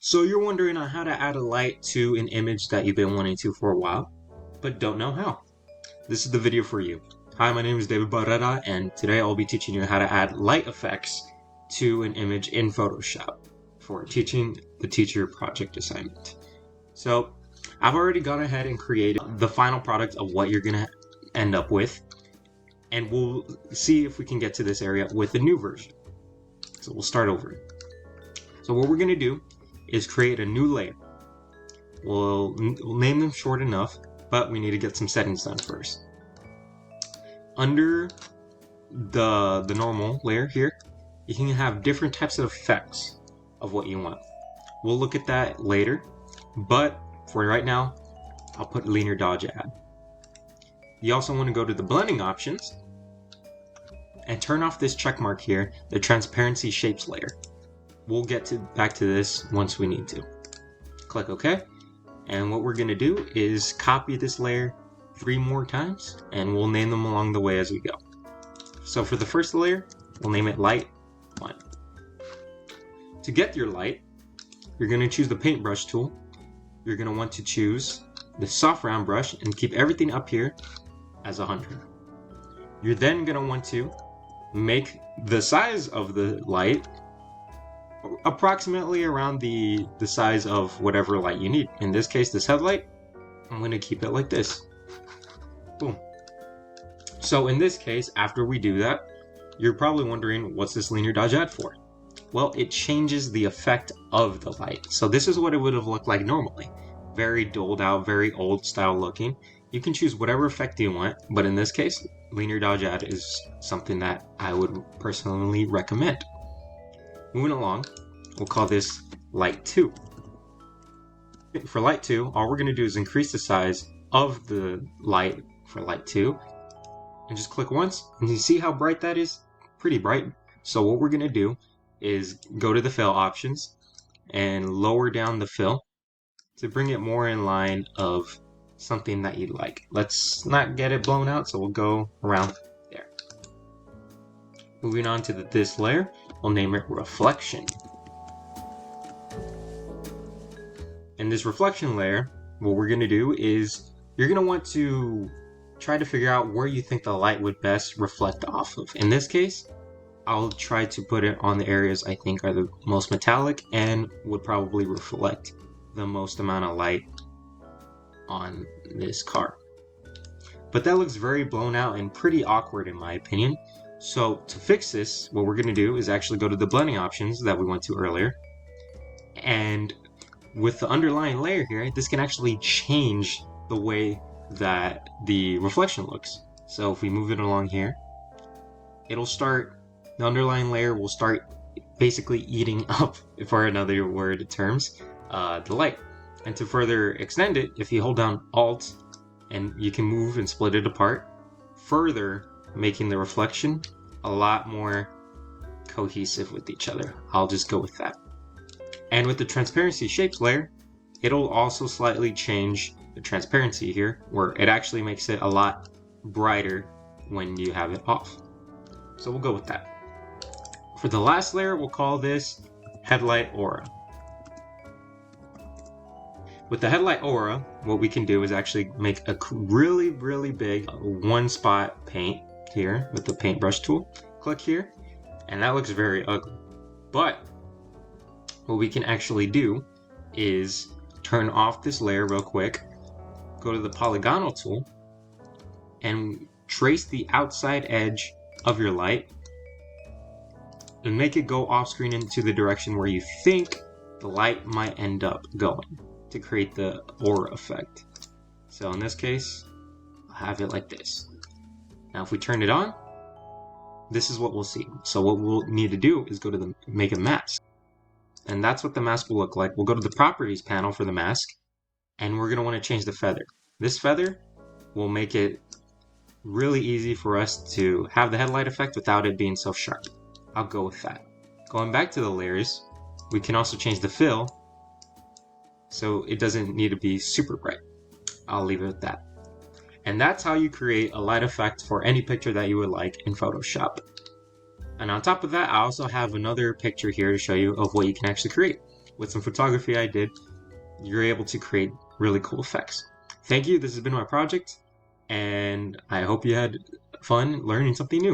So you're wondering on how to add a light to an image that you've been wanting to for a while, but don't know how. This is the video for you. Hi, my name is David Barrera, and today I'll be teaching you how to add light effects to an image in Photoshop for teaching the teacher project assignment. So I've already gone ahead and created the final product of what you're gonna end up with, and we'll see if we can get to this area with a new version. So we'll start over. So what we're gonna do is create a new layer. We'll name them short enough, but we need to get some settings done first. Under the normal layer here, you can have different types of effects of what you want. We'll look at that later, but for right now, I'll put linear dodge add. You also want to go to the blending options and turn off this check mark here, the transparency shapes layer. We'll get back to this once we need to. Click OK. And what we're going to do is copy this layer 3 more times, and we'll name them along the way as we go. So for the first layer, we'll name it Light 1. To get your light, you're going to choose the paintbrush tool. You're going to want to choose the soft round brush and keep everything up here as 100. You're then going to want to make the size of the light approximately around the size of whatever light you need. In this case, this headlight, I'm going to keep it like this. Boom. So in this case, after we do that, you're probably wondering, what's this linear dodge add for? Well, it changes the effect of the light. So this is what it would have looked like normally. Very doled out, very old style looking. You can choose whatever effect you want, but in this case, linear dodge add is something that I would personally recommend. Moving along, we'll call this Light 2. For Light 2, all we're going to do is increase the size of the light for Light 2. And just click once, and you see how bright that is? Pretty bright. So what we're going to do is go to the fill options and lower down the fill to bring it more in line of something that you'd like. Let's not get it blown out, so we'll go around there. Moving on to this layer, we'll name it Reflection. In this reflection layer, what we're going to do is you're going to want to try to figure out where you think the light would best reflect off of. In this case, I'll try to put it on the areas I think are the most metallic and would probably reflect the most amount of light on this car. But that looks very blown out and pretty awkward in my opinion. So to fix this, what we're going to do is actually go to the blending options that we went to earlier. And with the underlying layer here, this can actually change the way that the reflection looks. So if we move it along here, the underlying layer will start basically eating up, for another word terms, the light. And to further extend it, if you hold down Alt, and you can move and split it apart, further making the reflection a lot more cohesive with each other. I'll just go with that. And with the transparency shapes layer, it'll also slightly change the transparency here, where it actually makes it a lot brighter when you have it off. So we'll go with that. For the last layer, we'll call this Headlight Aura. With the Headlight Aura, what we can do is actually make a really, really big one-spot paint here with the paintbrush tool. Click here, and that looks very ugly. But what we can actually do is turn off this layer real quick, go to the polygonal tool, and trace the outside edge of your light and make it go off screen into the direction where you think the light might end up going to create the aura effect. So in this case, I'll have it like this. Now if we turn it on, this is what we'll see. So what we'll need to do is go to make a mask. And that's what the mask will look like. We'll go to the properties panel for the mask, and we're going to want to change the feather. This feather will make it really easy for us to have the headlight effect without it being so sharp. I'll go with that. Going back to the layers, we can also change the fill so it doesn't need to be super bright. I'll leave it at that. And that's how you create a light effect for any picture that you would like in Photoshop. And on top of that, I also have another picture here to show you of what you can actually create. with some photography I did, you're able to create really cool effects. Thank you. This has been my project, and I hope you had fun learning something new.